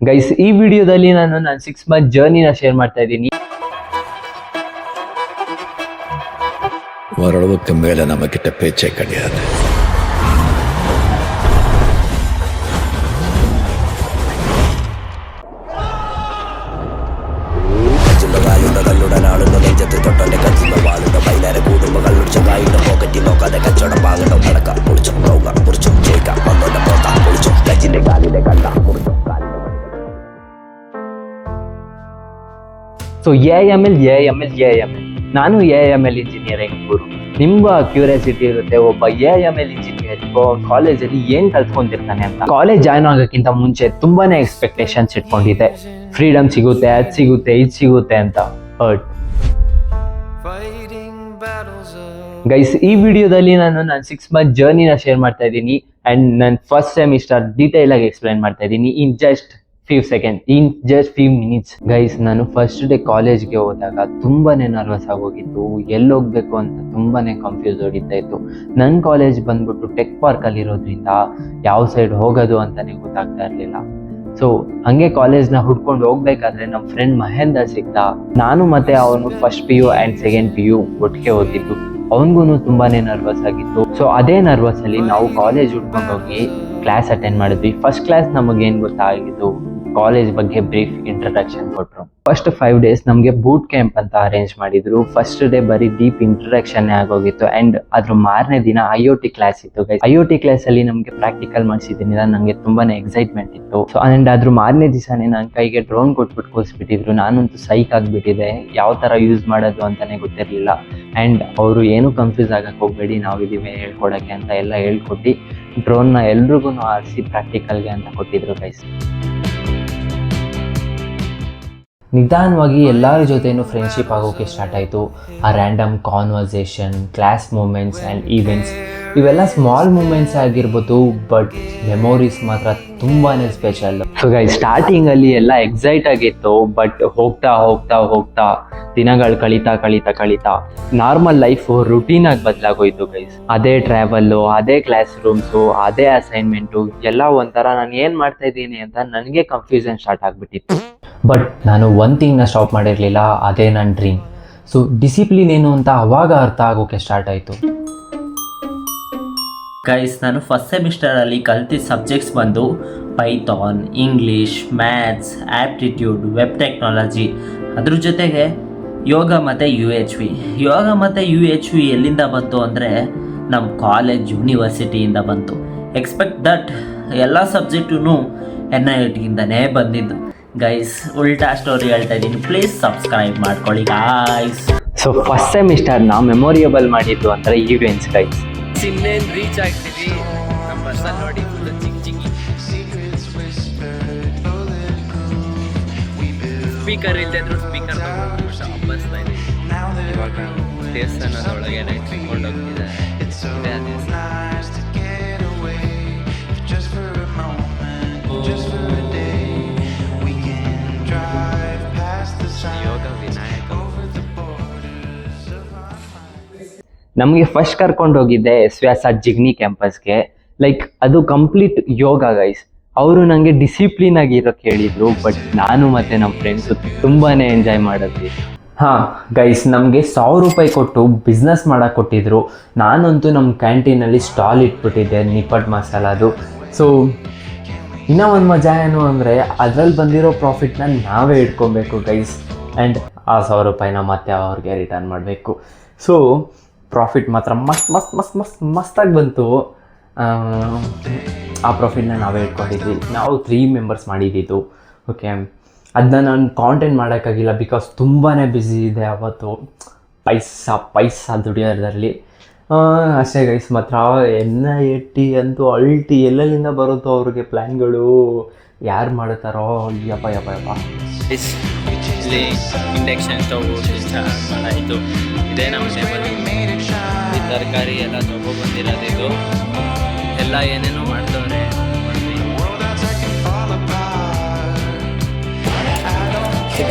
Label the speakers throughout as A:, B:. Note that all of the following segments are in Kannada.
A: ಗೈಸ್, ಈ ವಿಡಿಯೋದಲ್ಲಿ ನಾನು ನನ್ನ 6 ಮಂತ್ ಜರ್ನಿನ ಶೇರ್ ಮಾಡ್ತಾ ಇದ್ದೀನಿ.
B: ஓரளவுக்கு மேல நம்ம கிட்ட பேச்சே கிடையாது.
A: ಸೊ AML ನಾನು AML ಇಂಜಿನಿಯರಿಂಗ್ ಗುರು. ನಿಮ್ಗೆ ಕ್ಯೂರಿಯಾಸಿಟಿ ಇರುತ್ತೆ, ಒಬ್ಬ AML ಇಂಜಿನಿಯರ್ ಕಾಲೇಜಲ್ಲಿ ಏನ್ ಕಲ್ತ್ಕೊಂಡಿರ್ತಾನೆ ಅಂತ. ಕಾಲೇಜ್ ಜಾಯ್ನ್ ಆಗೋಕ್ಕಿಂತ ಮುಂಚೆ ತುಂಬಾನೇ ಎಕ್ಸ್ಪೆಕ್ಟೇಷನ್ಸ್ ಇಟ್ಕೊಂಡಿದ್ದೆ. ಫ್ರೀಡಮ್ ಸಿಗುತ್ತೆ, ಅದು ಸಿಗುತ್ತೆ, ಇದು ಸಿಗುತ್ತೆ ಅಂತ. ಬಟ್ ಗೈಸ್, ಈ ವಿಡಿಯೋದಲ್ಲಿ ನಾನು ನನ್ನ 6 ಮಂತ್ ಜರ್ನಿನ ಶೇರ್ ಮಾಡ್ತಾ ಇದ್ದೀನಿ ಅಂಡ್ ನನ್ನ ಫಸ್ಟ್ ಸೆಮಿಸ್ಟರ್ ಡೀಟೇಲ್ ಆಗಿ ಎಕ್ಸ್ಪ್ಲೈನ್ ಮಾಡ್ತಾ ಇದ್ದೀನಿ in just few minutes. Guys, ನಾನು ಫಸ್ಟ್ ಡೇ ಕಾಲೇಜ್ಗೆ ಹೋದಾಗ ತುಂಬಾನೇ ನರ್ವಸ್ ಆಗೋಗಿತ್ತು. ಎಲ್ಲಿ ಹೋಗ್ಬೇಕು ಅಂತ ತುಂಬಾನೇ ಕನ್ಫ್ಯೂಸ್ ಹೊಡಿತಾ ಇತ್ತು. ನನ್ನ ಕಾಲೇಜ್ ಬಂದ್ಬಿಟ್ಟು ಟೆಕ್ ಪಾರ್ಕ್ ಅಲ್ಲಿ ಇರೋದ್ರಿಂದ ಯಾವ ಸೈಡ್ ಹೋಗೋದು ಅಂತಾನೆ ಗೊತ್ತಾಗ್ತಾ ಇರ್ಲಿಲ್ಲ. ಸೊ ಹಂಗೆ ಕಾಲೇಜ್ನ ಹುಡ್ಕೊಂಡು ಹೋಗ್ಬೇಕಾದ್ರೆ ನಮ್ಮ ಫ್ರೆಂಡ್ ಮಹೇಂದ್ರ ಸಿಗ್ದ. ನಾನು ಮತ್ತೆ ಅವನು first PU and second PU ಒಟ್ಟಿಗೆ ಓದಿದ್ದು. ಅವನಿಗೂ ತುಂಬಾನೇ ನರ್ವಸ್ ಆಗಿತ್ತು. ಸೊ ಅದೇ ನರ್ವಸ್ ಅಲ್ಲಿ ನಾವು ಕಾಲೇಜ್ ಹುಡ್ಕೊಂಡು ಹೋಗಿ ಕ್ಲಾಸ್ ಅಟೆಂಡ್ ಮಾಡಿದ್ವಿ. ಫಸ್ಟ್ ಕ್ಲಾಸ್ ನಮಗೇನು ಗೊತ್ತಾಗಿದ್ದು, ಕಾಲೇಜ್ ಬಗ್ಗೆ ಬ್ರೀಫ್ ಇಂಟ್ರಡಕ್ಷನ್ ಕೊಟ್ಟರು. ಫಸ್ಟ್ 5 days ನಮಗೆ ಬೂಟ್ ಕ್ಯಾಂಪ್ ಅಂತ ಅರೇಂಜ್ ಮಾಡಿದ್ರು. ಫಸ್ಟ್ ಡೇ ಬರೀ ಡೀಪ್ ಇಂಟ್ರಡಕ್ಷನ್ ಆಗೋಗಿತ್ತು ಅಂಡ್ ಅದ್ರ ಮಾರನೇ ದಿನ IoT ಕ್ಲಾಸ್ ಇತ್ತು. IoT ಕ್ಲಾಸ್ ಅಲ್ಲಿ ನಮಗೆ ಪ್ರಾಕ್ಟಿಕಲ್ ಮಾಡಿಸಿದ್ರಿಂದ ನನಗೆ ತುಂಬಾನೇ ಎಕ್ಸೈಟ್ಮೆಂಟ್ ಇತ್ತು. ಸೊ ಅಂಡ್ ಅದ್ರ ಮಾರನೇ ದಿವಸನೇ ನನ್ನ ಕೈಗೆ ಡ್ರೋನ್ ಕೊಟ್ಬಿಟ್ಟು ಕೂರಿಸ್ಬಿಟ್ಟಿದ್ರು. ನಾನಂತೂ ಸೈಕ್ ಆಗಿಬಿಟ್ಟಿದೆ, ಯಾವ ತರ ಯೂಸ್ ಮಾಡೋದು ಅಂತಾನೆ ಗೊತ್ತಿರಲಿಲ್ಲ. ಅಂಡ್ ಅವರು ಏನು ಕನ್ಫ್ಯೂಸ್ ಆಗಕ್ಕೆ ಹೋಗ್ಬೇಡಿ, ನಾವಿದ್ದೀವಿ ಹೇಳ್ಕೊಡಕ್ಕೆ ಅಂತ ಎಲ್ಲ ಹೇಳ್ಕೊಟ್ಟು ಡ್ರೋನ್ನ ಎಲ್ರಿಗೂ ಆರಿಸಿ ಪ್ರಾಕ್ಟಿಕಲ್ಗೆ ಅಂತ ಕೊಟ್ಟಿದ್ರು ಗೈಸ್. ನಿಧಾನವಾಗಿ ಎಲ್ಲರ ಜೊತೆನೂ ಫ್ರೆಂಡ್ಶಿಪ್ ಆಗೋಕ್ಕೆ ಸ್ಟಾರ್ಟ್ ಆಯಿತು. ಆ random conversation, class moments and events, ಇವೆಲ್ಲ ಸ್ಮಾಲ್ ಮೂಮೆಂಟ್ಸ್ ಆಗಿರ್ಬೋದು, ಬಟ್ ಮೆಮೊರೀಸ್ ಮಾತ್ರ ತುಂಬಾ ಸ್ಪೆಷಲ್. ಸೊ ಗೈಸ್, ಸ್ಟಾರ್ಟಿಂಗಲ್ಲಿ ಎಲ್ಲ ಎಕ್ಸೈಟ್ ಆಗಿತ್ತು, ಬಟ್ ಹೋಗ್ತಾ ಹೋಗ್ತಾ ಹೋಗ್ತಾ ದಿನಗಳು ಕಳೀತಾ ನಾರ್ಮಲ್ ಲೈಫು ರುಟೀನಾಗಿ ಬದಲಾಗೋಯ್ತು ಗೈಸ್. ಅದೇ ಟ್ರಾವೆಲ್ಲು, ಅದೇ ಕ್ಲಾಸ್ ರೂಮ್ಸು, ಅದೇ ಅಸೈನ್ಮೆಂಟು ಎಲ್ಲ ಒಂಥರ ನಾನು ಏನು ಮಾಡ್ತಾ ಇದ್ದೀನಿ ಅಂತ ನನಗೆ ಕನ್ಫ್ಯೂಷನ್ ಸ್ಟಾರ್ಟ್ ಆಗಿಬಿಟ್ಟಿತ್ತು. ಬಟ್ ನಾನು ಒಂದು ಥಿಂಗ್ನ ಸ್ಟಾಪ್ ಮಾಡಿರಲಿಲ್ಲ, ಅದೇ ನನ್ನ ಡ್ರೀಮ್. ಸೊ ಡಿಸಿಪ್ಲಿನ್ ಏನು ಅಂತ ಅವಾಗ ಅರ್ಥ ಆಗೋಕ್ಕೆ ಸ್ಟಾರ್ಟ್ ಆಯಿತು.
C: ಗೈಸ್, ನಾನು ಫಸ್ಟ್ ಸೆಮಿಸ್ಟರಲ್ಲಿ ಕಲ್ತಿದ್ದ ಸಬ್ಜೆಕ್ಟ್ಸ್ ಬಂದು Python, English, maths, aptitude, web technology, ಅದ್ರ ಜೊತೆಗೆ ಯೋಗ ಮತ್ತು ಯೋಗ ಮತ್ತು UHV ಎಲ್ಲಿಂದ ಬಂತು ಅಂದರೆ ನಮ್ಮ ಕಾಲೇಜ್ ಯೂನಿವರ್ಸಿಟಿಯಿಂದ ಬಂತು. ಎಕ್ಸ್ಪೆಕ್ಟ್ ದಟ್ ಎಲ್ಲ ಸಬ್ಜೆಕ್ಟೂ NITಯಿಂದನೇ ಬಂದಿದ್ದು. ಗೈಸ್, ಉಲ್ಟಾ ಸ್ಟೋರಿ ಹೇಳ್ತಾ ಇದ್ದೀನಿ, ಪ್ಲೀಸ್ ಸಬ್ಸ್ಕ್ರೈಬ್ ಮಾಡ್ಕೊಳ್ಳಿ ಗೈಸ್.
A: ಸೊ ಫಸ್ಟ್ ಸೆಮಿಸ್ಟರ್ನ ಮೆಮೊರಿಯಬಲ್ ಮಾಡಿದ್ದು ಅಂದರೆ ಈವೆಂಟ್ಸ್ ಗೈಸ್.
D: ಇನ್ನೇನು ರೀಚ್ ಆಗ್ತೀವಿ, ನಮ್ಮ ಬಸ್ಸಲ್ಲಿ ನೋಡಿ ಫುಲ್ ಚಿಕ್ಕಿ ಸ್ಪೀಕರ್ ಇಲ್ಲದಿದ್ರು ಸ್ಪೀಕರ್ ಬಸ್ತಾ ಇದೆ. ಇವಾಗ ದೇವಸ್ಥಾನದೊಳಗೆ ಕರ್ಕೊಂಡು ಹೋಗ್ತಿದ್ದಾರೆ.
A: ನಮಗೆ ಫಸ್ಟ್ ಕರ್ಕೊಂಡು ಹೋಗಿದ್ದೆ SVS ಜಿಗ್ನಿ ಕ್ಯಾಂಪಸ್ಗೆ. ಲೈಕ್ ಅದು ಕಂಪ್ಲೀಟ್ ಯೋಗ ಗೈಸ್. ಅವರು ನನಗೆ ಡಿಸಿಪ್ಲಿನ್ ಆಗಿ ಇರೋಕ್ಕೆ ಹೇಳಿದರು, ಬಟ್ ನಾನು ಮತ್ತು ನಮ್ಮ ಫ್ರೆಂಡ್ಸು ತುಂಬಾ ಎಂಜಾಯ್ ಮಾಡಿದ್ವಿ. ಹಾಂ ಗೈಸ್, ನಮಗೆ 1,000 ರೂಪಾಯಿ ಕೊಟ್ಟು ಬಿಸ್ನೆಸ್ ಮಾಡೋಕ್ಕೆ ಕೊಟ್ಟಿದ್ರು. ನಾನಂತೂ ನಮ್ಮ ಕ್ಯಾಂಟೀನಲ್ಲಿ ಸ್ಟಾಲ್ ಇಟ್ಬಿಟ್ಟಿದ್ದೆ, ನಿಪ್ಪಟ್ಟು ಮಸಾಲದು. ಸೊ ಇನ್ನೂ ಒಂದು ಮಜಾ ಏನು ಅಂದರೆ ಅದರಲ್ಲಿ ಬಂದಿರೋ ಪ್ರಾಫಿಟ್ನ ನಾವೇ ಇಟ್ಕೊಬೇಕು ಗೈಸ್. ಆ್ಯಂಡ್ ಆ 1,000 ರೂಪಾಯಿನ ಮತ್ತೆ ಅವ್ರಿಗೆ ರಿಟರ್ನ್ ಮಾಡಬೇಕು. ಸೊ ಪ್ರಾಫಿಟ್ ಮಾತ್ರ ಮಸ್ತಾಗಿ ಬಂತು. ಆ ಪ್ರಾಫಿಟ್ನ ನಾವೇ ಇಟ್ಕೊಂಡಿದ್ವಿ. ನಾವು 3 ಮೆಂಬರ್ಸ್ ಮಾಡಿದ್ದಿದ್ದು. ಓಕೆ, ಅದನ್ನ ನಾನು ಕಾಂಟೆಂಟ್ ಮಾಡೋಕ್ಕಾಗಿಲ್ಲ ಬಿಕಾಸ್ ತುಂಬಾ ಬ್ಯುಸಿ ಇದೆ ಅವತ್ತು. ಪೈಸಾ ದುಡಿಯೋದ್ರಲ್ಲಿ ಅಷ್ಟೇ ಗೈಸ್. ಮಾತ್ರ NIT ಅಂತೂ ಅಲ್ಟಿ ಎಲ್ಲೆಲ್ಲಿಂದ ಬರುತ್ತೋ ಅವ್ರಿಗೆ ಪ್ಲ್ಯಾನ್ಗಳು, ಯಾರು ಮಾಡ್ತಾರೋ ಯಪ್ಪ.
D: ಇಲ್ಲಿ ಇಂಡಕ್ಷನ್ ಸ್ಟವ್ ಮಾಡಾಯಿತು. ಇದೇ ನಮ್ಮ ಟೇಬಲ್, ಈ ತರಕಾರಿ ಎಲ್ಲ ತೊಗೊಬಂದಿರೋದು. ಇದು ಎಲ್ಲ ಏನೇನೋ ಮಾಡ್ತವ್ರೆ.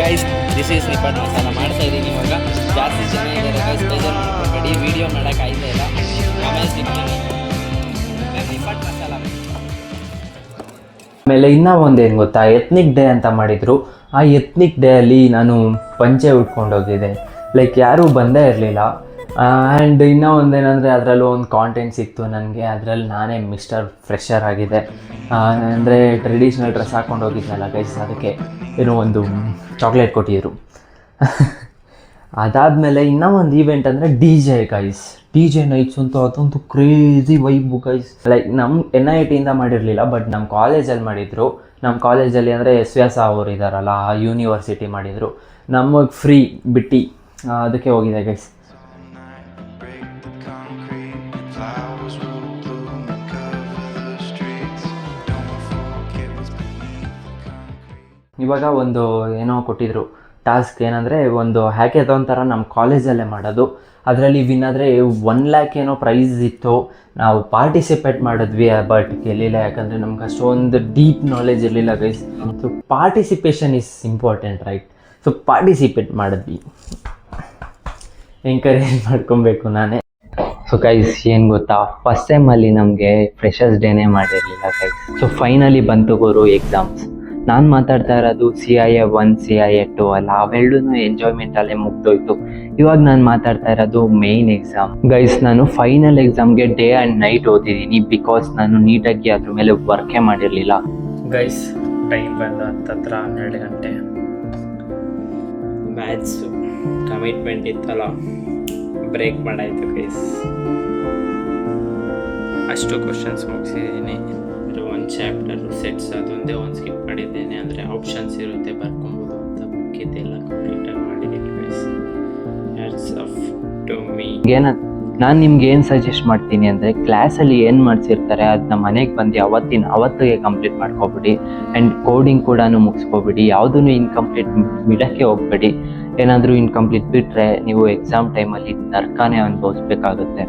D: ಗೈಸ್, ದಿಸ್ ಈಸ್ ನಿಪ್ಪಟ್ಟು ಮಸಾಲ ಮಾಡ್ತಾ ಇದ್ದೀನಿ ಇವಾಗ. ಜಾಸ್ತಿ ಜನ ಇದ್ದಾರೆ ಗೈಸ್, ಬೇಜಾರು ಮಾಡ್ಕೊಬೇಡಿ, ವೀಡಿಯೋ ಮಾಡೋಕ್ಕಾಯ್ತಾ ಇಲ್ಲ. ಆಮೇಲೆ ಸಿಗ್ತೀನಿ. ನಿಪ್ಪಟ್ಟು ಮಸಾಲ
A: ಆಮೇಲೆ ಇನ್ನೂ ಒಂದೇನು ಗೊತ್ತಾ, ಎತ್ನಿಕ್ ಡೇ ಅಂತ ಮಾಡಿದರು. ಆ ಎತ್ನಿಕ್ ಡೇ ಅಲ್ಲಿ ನಾನು ಪಂಚೆ ಉಟ್ಕೊಂಡೋಗಿದ್ದೆ, ಲೈಕ್ ಯಾರೂ ಬಂದೇ ಇರಲಿಲ್ಲ. ಆ್ಯಂಡ್ ಇನ್ನೂ ಒಂದೇನೆಂದರೆ ಅದರಲ್ಲೂ ಒಂದು ಕಾಂಟೆಂಟ್ ಸಿಕ್ತು ನನಗೆ, ಅದರಲ್ಲಿ ನಾನೇ ಮಿಸ್ಟರ್ ಫ್ರೆಶರ್ ಆಗಿದೆ. ಅಂದರೆ ಟ್ರೆಡಿಷ್ನಲ್ ಡ್ರೆಸ್ ಹಾಕ್ಕೊಂಡು ಹೋಗಿದ್ನಲ್ಲ ಗೈಸ್, ಅದಕ್ಕೆ ಏನೋ ಒಂದು ಚಾಕ್ಲೇಟ್ ಕೊಟ್ಟಿದ್ರು. ಅದಾದಮೇಲೆ ಇನ್ನೂ ಒಂದು ಈವೆಂಟ್ ಅಂದರೆ D J guys, D J nights ಅಂತೂ ಅದಂತೂ ಕ್ರೇಜಿ ವೈಬು ಗೈಸ್. ಲೈಕ್ ನಮ್ಮ NITಯಿಂದ ಮಾಡಿರಲಿಲ್ಲ, ಬಟ್ ನಮ್ಮ ಕಾಲೇಜಲ್ಲಿ ಮಾಡಿದರು. ನಮ್ಮ ಕಾಲೇಜಲ್ಲಿ ಅಂದರೆ SVS ಅವರು ಇದ್ದಾರಲ್ಲ, ಆ ಯೂನಿವರ್ಸಿಟಿ ಮಾಡಿದರು. ನಮಗೆ ಫ್ರೀ ಬಿಟ್ಟು ಅದಕ್ಕೆ ಹೋಗಿದೆ ಗೈಸ್. ಇವಾಗ ಒಂದು ಏನೋ ಕೊಟ್ಟಿದ್ರು ಟಾಸ್ಕ್, ಏನಂದರೆ ಒಂದು ಹ್ಯಾಕೆಥಾನ್ ಥರ ನಮ್ಮ ಕಾಲೇಜಲ್ಲೇ ಮಾಡೋದು. ಅದರಲ್ಲಿ ವಿನ್ ಆದರೆ 1 lakh ಏನೋ ಪ್ರೈಸ್ ಇತ್ತು. ನಾವು ಪಾರ್ಟಿಸಿಪೇಟ್ ಮಾಡಿದ್ವಿ, ಬಟ್ ಗೆಲ್ಲಿಲ್ಲ, ಯಾಕಂದರೆ ನಮ್ಗೆ ಅಷ್ಟೊಂದು ಡೀಪ್ ನಾಲೆಜ್ ಇರಲಿಲ್ಲ guys. So participation is important right. So participate ಮಾಡಿದ್ವಿ, ಎಂಕರೇಜ್ ಮಾಡ್ಕೊಬೇಕು ನಾನೇ. ಸೊ ಗೈಸ್ ಏನು ಗೊತ್ತಾ, ಫಸ್ಟ್ ಸೆಮ್ಮಲ್ಲಿ ನಮಗೆ ಫ್ರೆಷರ್ಸ್ ಡೇನೇ ಮಾಡಿರಲಿಲ್ಲ ಗೈಸ್. ಸೊ ಫೈನಲಿ ಬಂತು ಗುರು ಎಕ್ಸಾಮ್ಸ್. ನಾನು ಮಾತಾಡ್ತಾ ಇರೋದು CIA 1 CIA 2 ಅಲ್ಲ, ಅವೆರಡೂ ಎಂಜಾಯ್ಮೆಂಟಲ್ಲೇ ಮುಗ್ದೋಯ್ತು. ಇವಾಗ ನಾನು ಮಾತಾಡ್ತಾ ಇರೋದು ಮೇಯ್ನ್ ಎಕ್ಸಾಮ್ ಗೈಸ್. ನಾನು ಫೈನಲ್ ಎಕ್ಸಾಮ್ಗೆ ಡೇ ಆ್ಯಂಡ್ ನೈಟ್ ಓದಿದ್ದೀನಿ, ಬಿಕಾಸ್ ನಾನು ನೀಟಾಗಿ ಅದ್ರ ಮೇಲೆ ವರ್ಕೇ ಮಾಡಿರಲಿಲ್ಲ
D: ಗೈಸ್. ಟೈಮ್ ಬಂದು ಹತ್ತತ್ರ 12 ಗಂಟೆ. ಮ್ಯಾಥ್ಸು ಕಮಿಟ್ಮೆಂಟ್ ಇತ್ತಲ್ಲ, ಬ್ರೇಕ್ ಮಾಡಾಯಿತು ಗೈಸ್. ಅಷ್ಟು ಕ್ವಶನ್ಸ್ ಮುಗಿಸಿದ್ದೀನಿ. ಒಂದು ಚಾಪ್ಟರು ಸೆಟ್ಸ್ ಅದೊಂದೇ ಒಂದು ಸ್ಕಿಪ್ ಮಾಡಿದ್ದೇನೆ, ಅಂದರೆ ಆಪ್ಷನ್ಸ್ ಇರುತ್ತೆ ಬರ್ಕೊಬೋದು ಅಂತ. ಮುಗಿದೆಲ್ಲ ಕಂಪ್ಲೀಟಾಗಿ ಮಾಡಿದ್ದೀನಿ guys. Hats off to me.
A: ನಾನು ನಿಮ್ಗೆ ಏನು ಸಜೆಸ್ಟ್ ಮಾಡ್ತೀನಿ ಅಂದರೆ, ಕ್ಲಾಸಲ್ಲಿ ಏನು ಮಾಡಿಸಿರ್ತಾರೆ ಅದನ್ನ ಮನೆಗೆ ಬಂದು ಅವತ್ತಿಗೆ ಕಂಪ್ಲೀಟ್ ಮಾಡ್ಕೊಬಿಡಿ. ಆ್ಯಂಡ್ ಕೋಡಿಂಗ್ ಕೂಡ ಮುಗಿಸ್ಕೊಬಿಡಿ. ಯಾವುದೂ ಇನ್ಕಂಪ್ಲೀಟ್ ಬಿಡೋಕ್ಕೆ ಹೋಗ್ಬೇಡಿ. ಏನಾದರೂ ಇನ್ಕಂಪ್ಲೀಟ್ ಬಿಟ್ಟರೆ ನೀವು ಎಕ್ಸಾಮ್ ಟೈಮಲ್ಲಿ ನರ್ಕನೇ ಅನುಭವಿಸ್ಬೇಕಾಗುತ್ತೆ.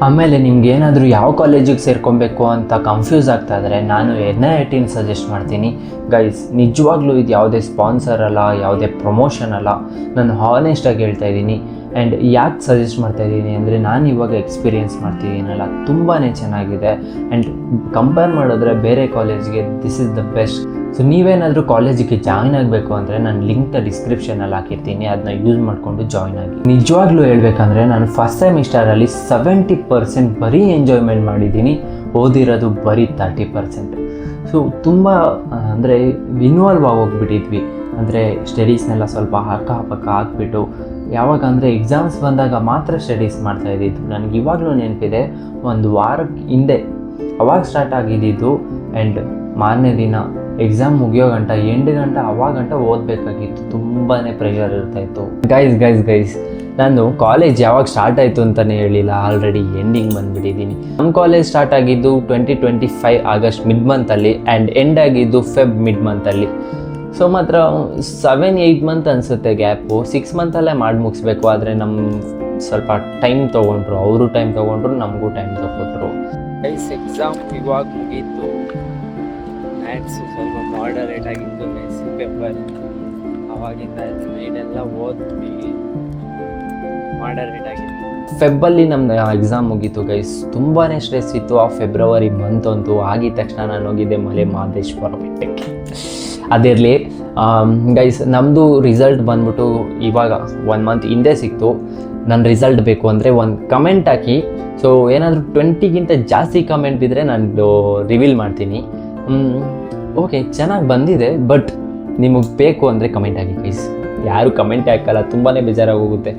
A: ಆಮೇಲೆ ನಿಮ್ಗೆ ಏನಾದರೂ ಯಾವ ಕಾಲೇಜಿಗೆ ಸೇರ್ಕೊಬೇಕು ಅಂತ ಕನ್ಫ್ಯೂಸ್ ಆಗ್ತಾ ಇದ್ದರೆ, ನಾನು NIT ಸಜೆಸ್ಟ್ ಮಾಡ್ತೀನಿ ಗೈಸ್. ನಿಜವಾಗ್ಲೂ ಇದು ಯಾವುದೇ ಸ್ಪಾನ್ಸರ್ ಅಲ್ಲ, ಯಾವುದೇ ಪ್ರಮೋಷನ್ ಅಲ್ಲ, ನಾನು ಹಾನೆಸ್ಟಾಗಿ ಹೇಳ್ತಾ ಇದ್ದೀನಿ. ಆ್ಯಂಡ್ ಯಾಕೆ ಸಜೆಸ್ಟ್ ಮಾಡ್ತಾ ಇದ್ದೀನಿ ಅಂದರೆ, ನಾನು ಇವಾಗ ಎಕ್ಸ್ಪೀರಿಯೆನ್ಸ್ ಮಾಡ್ತಿದ್ದೀನಲ್ಲ, ತುಂಬಾ ಚೆನ್ನಾಗಿದೆ. ಆ್ಯಂಡ್ ಕಂಪೇರ್ ಮಾಡಿದ್ರೆ ಬೇರೆ ಕಾಲೇಜ್ಗೆ this is the best. So ನೀವೇನಾದರೂ ಕಾಲೇಜಿಗೆ ಜಾಯ್ನ್ ಆಗಬೇಕು ಅಂದರೆ ನಾನು ಲಿಂಕ್ ಡಿಸ್ಕ್ರಿಪ್ಷನಲ್ಲಿ ಹಾಕಿರ್ತೀನಿ, ಅದನ್ನ ಯೂಸ್ ಮಾಡಿಕೊಂಡು ಜಾಯ್ನ್ ಆಗಿ. ನಿಜವಾಗ್ಲೂ ಹೇಳ್ಬೇಕಂದ್ರೆ ನಾನು ಫಸ್ಟ್ ಸೆಮಿಸ್ಟರಲ್ಲಿ 70% ಬರೀ ಎಂಜಾಯ್ಮೆಂಟ್ ಮಾಡಿದ್ದೀನಿ, ಓದಿರೋದು ಬರೀ 30%. ಸೊ ತುಂಬ ಅಂದರೆ ಇನ್ವಾಲ್ವ್ ಆಗೋಗ್ಬಿಟ್ಟಿದ್ವಿ. ಅಂದರೆ ಸ್ಟಡೀಸ್ನೆಲ್ಲ ಸ್ವಲ್ಪ ಹಕ್ಕ ಹಾಕ್ಬಿಟ್ಟು, ಯಾವಾಗ ಅಂದರೆ ಎಕ್ಸಾಮ್ಸ್ ಬಂದಾಗ ಮಾತ್ರ ಸ್ಟಡೀಸ್ ಮಾಡ್ತಾಯಿದ್ದಿದ್ದು. ನನಗೆ ಇವಾಗಲೂ ನೆನಪಿದೆ, ಒಂದು ವಾರಕ್ಕೆ ಹಿಂದೆ ಅವಾಗ ಸ್ಟಾರ್ಟ್ ಆಗಿದ್ದಿದ್ದು. ಆ್ಯಂಡ್ ಮಾರನೇ ದಿನ ಎಕ್ಸಾಮ್ ಮುಗಿಯೋ ಗಂಟ, ಎಂಡ್ ಗಂಟ ಅವಾಗಂಟ ಓದಬೇಕಾಗಿತ್ತು. ತುಂಬಾ ಪ್ರೆಷರ್ ಇರ್ತಾಯಿತ್ತು ಗೈಸ್. ನಾನು ಕಾಲೇಜ್ ಯಾವಾಗ ಸ್ಟಾರ್ಟ್ ಆಯಿತು ಅಂತಲೇ ಹೇಳಿಲ್ಲ, ಆಲ್ರೆಡಿ ಎಂಡಿಂಗ್ ಬಂದುಬಿಟ್ಟಿದ್ದೀನಿ. ನಮ್ಮ ಕಾಲೇಜ್ ಸ್ಟಾರ್ಟ್ ಆಗಿದ್ದು 2025 ಆಗಸ್ಟ್ ಮಿಡ್ ಮಂತಲ್ಲಿ, ಆ್ಯಂಡ್ ಎಂಡ್ ಆಗಿದ್ದು ಫೆಬ್ ಮಿಡ್ ಮಂತಲ್ಲಿ. ಸೊ ಮಾತ್ರ 7-8 ಮಂತ್ ಅನಿಸುತ್ತೆ ಗ್ಯಾಪು. 6 ಮಂತಲ್ಲೇ ಮಾಡಿ ಮುಗಿಸ್ಬೇಕು. ಆದರೆ ನಮ್ಮ ಸ್ವಲ್ಪ ಟೈಮ್ ತೊಗೊಂಡ್ರು, ಅವರು ಟೈಮ್ ತೊಗೊಂಡ್ರು, ನಮಗೂ ಟೈಮ್ ತೊಗೊಂಡ್ರು ಗೈಸ್. ಎಕ್ಸಾಮ್ ಇವಾಗ ಮುಗೀತು. ಮ್ಯಾಥ್ಸು ಸ್ವಲ್ಪ ಮಾಡರೇಟ್ ಆಗಿತ್ತು ಗೈಸ್ ಪೇಪರ್. ಆವಾಗಿಂದ ನೈಟೆಲ್ಲ ಓದ್ವಿ, ಮಾಡರೇಟ್ ಆಗಿತ್ತು. ಫೆಬ್ಬಲ್ಲಿ ನಮ್ಮದು ಎಕ್ಸಾಮ್ ಮುಗೀತು ಗೈಸ್. ತುಂಬಾ ಸ್ಟ್ರೆಸ್ ಇತ್ತು ಆ ಫೆಬ್ರವರಿ ಮಂತ್ ಅಂತೂ. ಆಗಿದ ತಕ್ಷಣ ನಾನು ಹೋಗಿದ್ದೆ ಮಲೆ ಮಹದೇಶ್ವರ ಬೆಟ್ಟಕ್ಕೆ. ಅದಿರಲಿ ಗೈಸ್, ನಮ್ಮದು ರಿಸಲ್ಟ್ ಬಂದ್ಬಿಟ್ಟು ಇವಾಗ 1 ಮಂತ್ ಹಿಂದೆ ಸಿಕ್ತು. ನನ್ನ ರಿಸಲ್ಟ್ ಬೇಕು ಅಂದರೆ ಒಂದು ಕಮೆಂಟ್ ಹಾಕಿ. ಸೊ ಏನಾದರೂ 20ಗಿಂತ ಜಾಸ್ತಿ ಕಮೆಂಟ್ ಬಿದ್ದರೆ ನಾನು ರಿವೀಲ್ ಮಾಡ್ತೀನಿ. ಓಕೆ, ಚೆನ್ನಾಗಿ ಬಂದಿದೆ, ಬಟ್ ನಿಮಗೆ ಬೇಕು ಅಂದರೆ ಕಮೆಂಟ್ ಹಾಕಿ ಗೈಸ್. ಯಾರು ಕಮೆಂಟ್ ಹಾಕಲ್ಲ, ತುಂಬಾ ಬೇಜಾರಾಗೋಗುತ್ತೆ.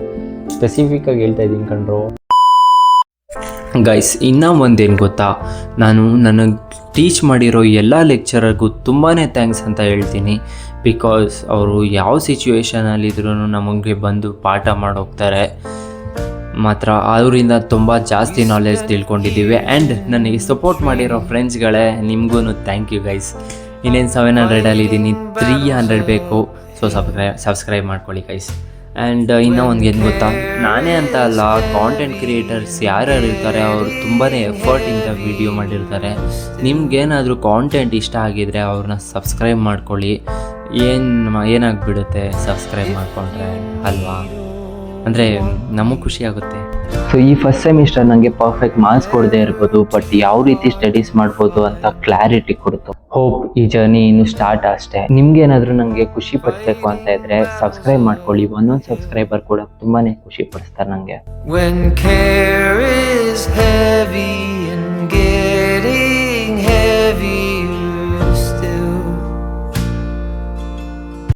A: ಸ್ಪೆಸಿಫಿಕ್ಕಾಗಿ ಹೇಳ್ತಾ ಇದ್ದೀನಿ ಕಣ್ರು ಗೈಸ್. ಇನ್ನೂ ಒಂದೇನು ಗೊತ್ತಾ, ನಾನು ನನಗೆ ಟೀಚ್ ಮಾಡಿರೋ ಎಲ್ಲ ಲೆಕ್ಚರರ್ಗೂ ತುಂಬಾ ಥ್ಯಾಂಕ್ಸ್ ಅಂತ ಹೇಳ್ತೀನಿ. ಬಿಕಾಸ್ ಅವರು ಯಾವ ಸಿಚುವೇಷನಲ್ಲಿದ್ರೂ ನಮಗೆ ಬಂದು ಪಾಠ ಮಾಡೋಗ್ತಾರೆ. ಮಾತ್ರ ಅವರಿಂದ ತುಂಬ ಜಾಸ್ತಿ ನಾಲೆಜ್ ತಿಳ್ಕೊಂಡಿದ್ದೀವಿ. ಆ್ಯಂಡ್ ನನಗೆ ಸಪೋರ್ಟ್ ಮಾಡಿರೋ ಫ್ರೆಂಡ್ಸ್ಗಳೇ, ನಿಮಗೂ ಥ್ಯಾಂಕ್ ಯು ಗೈಸ್. ಇನ್ನೇನು 700 300 ಬೇಕು. ಸೊ ಸಬ್ಸ್ಕ್ರೈಬ್ ಮಾಡ್ಕೊಳ್ಳಿ ಗೈಸ್. ಆ್ಯಂಡ್ ಇನ್ನೂ ಒಂದು ಏನು ಗೊತ್ತಾ, ನಾನೇ ಅಂತ ಅಲ್ಲ, ಕಾಂಟೆಂಟ್ ಕ್ರಿಯೇಟರ್ಸ್ ಯಾರ್ಯಾರು ಇರ್ತಾರೆ ಅವರು ತುಂಬಾ ಎಫರ್ಟಿಂದ ವೀಡಿಯೋ ಮಾಡಿರ್ತಾರೆ. ನಿಮ್ಗೇನಾದರೂ ಕಾಂಟೆಂಟ್ ಇಷ್ಟ ಆಗಿದರೆ ಅವ್ರನ್ನ ಸಬ್ಸ್ಕ್ರೈಬ್ ಮಾಡ್ಕೊಳ್ಳಿ. ಏನಾಗ್ಬಿಡುತ್ತೆ ಸಬ್ಸ್ಕ್ರೈಬ್ ಮಾಡಿಕೊಂಡ್ರೆ ಅಲ್ವಾ? ಅಂದರೆ ನಮಗೆ ಖುಷಿ ಆಗುತ್ತೆ. ಸೊ ಈ ಫಸ್ಟ್ ಸೆಮಿಸ್ಟರ್ ನನಗೆ ಪರ್ಫೆಕ್ಟ್ ಮಾರ್ಕ್ಸ್ ಕೊಡದೇ ಇರ್ಬೋದು, ಬಟ್ ಯಾವ ರೀತಿ ಸ್ಟಡೀಸ್ ಮಾಡ್ಬೋದು ಅಂತ ಕ್ಲಾರಿಟಿ ಕೊಡ್ತು. ಹೋಪ್ ಈ ಜರ್ನಿ ಇನ್ನು ಸ್ಟಾರ್ಟ್ ಅಷ್ಟೇ. ನಿಮ್ಗೇನಾದ್ರೂ ನನಗೆ ಖುಷಿ ಪಡಿಸ್ಬೇಕು ಅಂತ ಇದ್ರೆ ಸಬ್ಸ್ಕ್ರೈಬ್ ಮಾಡ್ಕೊಳ್ಳಿ. ಒಂದೊಂದು ಸಬ್ಸ್ಕ್ರೈಬರ್ ಕೂಡ ತುಂಬಾನೇ ಖುಷಿ ಪಡಿಸ್ತಾರೆ ನನಗೆ.
E: When care is heavy and